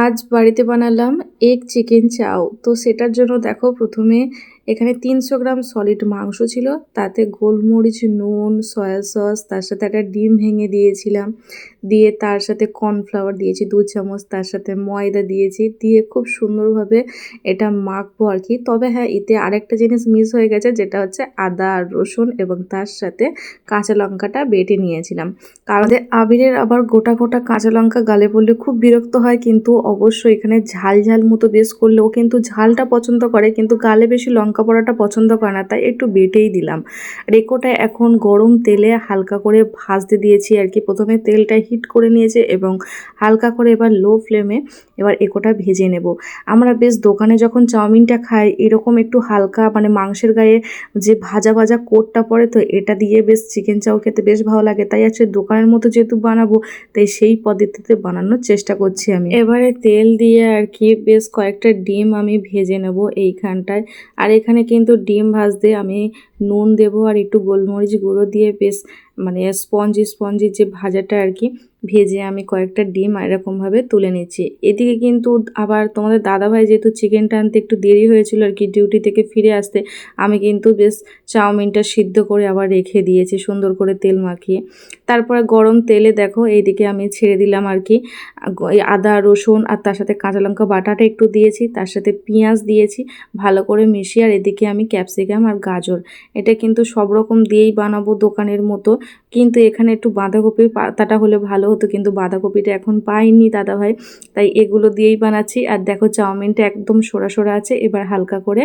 আজ বাড়িতে বানালাম এগ চিকেন চাও। তো সেটার জন্য দেখো প্রথমে এখানে 300 গ্রাম সলিড মাংস ছিল, তাতে গোলমরিচ, নুন, সয়া সস, তার সাথে একটা ডিম ভেঙে দিয়েছিলাম, দিয়ে তার সাথে কর্নফ্লাওয়ার দিয়েছি 2 চামচ, তার সাথে ময়দা দিয়েছি, দিয়ে খুব সুন্দরভাবে এটা মাখবো আর কি। তবে হ্যাঁ, এতে আরেকটা জিনিস মিস হয়ে গেছে, যেটা হচ্ছে আদা আর রসুন এবং তার সাথে কাঁচা লঙ্কাটা বেটে নিয়েছিলাম। কারণ আবিরের আবার গোটা গোটা কাঁচা লঙ্কা গালে পড়লে খুব বিরক্ত হয়, কিন্তু অবশ্যই এখানে ঝাল ঝাল মতো বেশ করলে ও কিন্তু ঝালটা পছন্দ করে, কিন্তু গালে বেশি লঙ্কা পড়াটা পছন্দ করে না, তাই একটু বেটেই দিলাম। রেকোটা এখন গরম তেলে হালকা করে ভাজতে দিয়েছি আর কি। প্রথমে তেলটা হিট করে নিয়েছে এবং হালকা করে এবার লো ফ্লেমে এবার একোটা ভেজে নেব। আমরা বেশ দোকানে যখন চাউমিনটা খাই এরকম একটু হালকা মানে মাংসের গায়ে যে ভাজা ভাজা কোটটা পড়ে, তো এটা দিয়ে বেশ চিকেন চাউ খেতে বেশ ভালো লাগে। তাই আজকে দোকানের মতো যেহেতু বানাবো, তাই সেই পদ্ধতিতে বানানোর চেষ্টা করছি আমি। এবারে তেল দিয়ে আর কি বেশ কয়েকটা ডিম আমি ভেজে নেব এইখানটায়। আর এখানে কিন্তু ডিম ভাজতে আমি নুন দেব আর একটু গোলমরিচ গুঁড়ো দিয়ে বেশ মানে স্পঞ্জি স্পঞ্জি যে ভাজাটা আর কি ভেজে আমি কয়েকটা ডিম এরকমভাবে তুলে নিচ্ছি। এদিকে কিন্তু আবার তোমাদের দাদাভাই যেহেতু চিকেনটা আনতে একটু দেরি হয়েছিল আর কি, ডিউটি থেকে ফিরে আসতে, আমি কিন্তু বেশ চাউমিনটা সিদ্ধ করে আবার রেখে দিয়েছি সুন্দর করে তেল মাখিয়ে। তারপরে গরম তেলে দেখো এইদিকে আমি ছেড়ে দিলাম আর কি আদা রসুন, আর তার সাথে কাঁচা লঙ্কা বাটাটা একটু দিয়েছি, তার সাথে পেঁয়াজ দিয়েছি ভালো করে মিশিয়ে। আর এদিকে আমি ক্যাপসিকাম আর গাজর, এটা কিন্তু সব রকম দিয়েই বানাবো দোকানের মতো, কিন্তু এখানে একটু বাঁধাকপির পাতাটা হলে ভালো হতো, কিন্তু বাঁধাকপিটা এখন পাইনি দাদাভাই, তাই এগুলো দিয়েই বানাচ্ছি। আর দেখো চাউমিনটা একদম সোড়া সোড়া আছে, এবার হালকা করে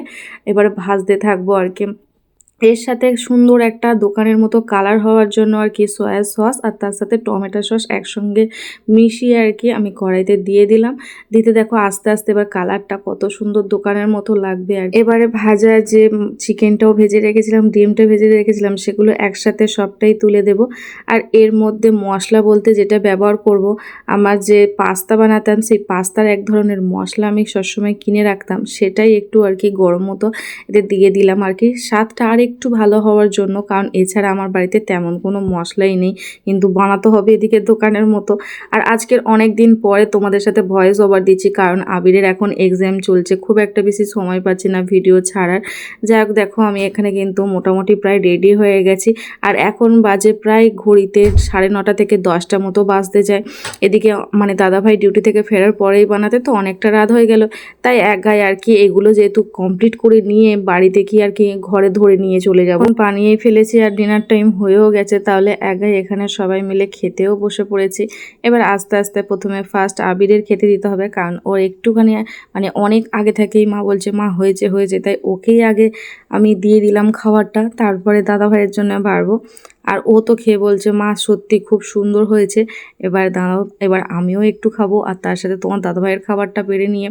এবার ভাজতে থাকবো আর কি। এর সাথে সুন্দর একটা দোকানের মতো কালার হওয়ার জন্য আর কি সয়া সস আর তার সাথে টমেটো সস একসঙ্গে মিশিয়ে আর কি আমি কড়াইতে দিয়ে দিলাম। দিতে দেখো আস্তে আস্তে এবার কালারটা কত সুন্দর দোকানের মতো লাগবে। আর এবারে ভাজা যে চিকেনটাও ভেজে রেখেছিলাম, ডিমটা ভেজে রেখেছিলাম, সেগুলো একসাথে সবটাই তুলে দেব। আর এর মধ্যে মশলা বলতে যেটা ব্যবহার করব, আমার যে পাস্তা বানাতাম সেই পাস্তার এক ধরনের মশলা আমি সবসময় কিনে রাখতাম, সেটাই একটু আর কি গরম মতো এতে দিয়ে দিলাম আর কি, স্বাদটা আর একটু ভালো হওয়ার জন্য। কারণ এছাড়া আমার বাড়িতে তেমন কোনো মশলাই নেই, কিন্তু বানাতে হবে এদিকে দোকানের মতো। আর আজকের অনেক দিন পরে তোমাদের সাথে ভয়েস ওভার দিচ্ছি, কারণ আবিরের এখন এক্সাম চলছে, খুব একটা বেশি সময় পাচ্ছি না ভিডিও ছাড়ার। যাই হোক, দেখো আমি এখানে কিন্তু মোটামুটি প্রায় রেডি হয়ে গেছি। আর এখন বাজে প্রায় ঘড়িতে 9:30 থেকে 10টা মতো বাজতে যায়। এদিকে মানে দাদাভাই ডিউটি থেকে ফেরার পরেই বানাতে তো অনেকটা রাত হয়ে গেল, তাই এক গায়ে আর কি এগুলো যেহেতু কমপ্লিট করে নিয়ে বাড়িতে কি আর কি ঘরে ধরে নিয়ে চলে যাব। বানিয়েই ফেলেছি আর ডিনার টাইম হয়েও গেছে, তাহলে একাই এখানে সবাই মিলে খেতেও বসে পড়েছি। এবার আস্তে আস্তে প্রথমে ফার্স্ট আবিরের খেতে দিতে হবে, কারণ ওর একটুখানি মানে অনেক আগে থেকেই মা বলছে মা হয়েছে হয়েছে, তাই ওকেই আগে আমি দিয়ে দিলাম খাবারটা, তারপরে দাদা ভাইয়ের জন্য বাড়বো। আর ও তো খেয়ে বলছে মা সত্যি খুব সুন্দর হয়েছে। এবার দাঁড়াও, এবার আমিও একটু খাবো, আর তার সাথে তোমার দাদাভাইয়ের খাবারটা বেড়ে নিয়ে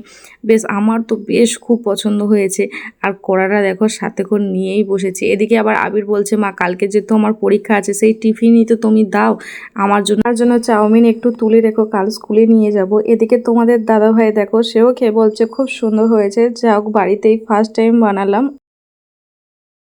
বেশ আমার তো বেশ খুব পছন্দ হয়েছে। আর কড়াটা দেখো সাথে করে নিয়েই বসেছি। এদিকে আবার আবির বলছে মা কালকে যেহেতু আমার পরীক্ষা আছে, সেই টিফিনই তো তুমি দাও আমার জন্য চাউমিন একটু তুলে রেখো, কাল স্কুলে নিয়ে যাব। এদিকে তোমাদের দাদাভাই দেখো সেও খেয়ে বলছে খুব সুন্দর হয়েছে। যাই হোক, বাড়িতেই ফার্স্ট টাইম বানালাম।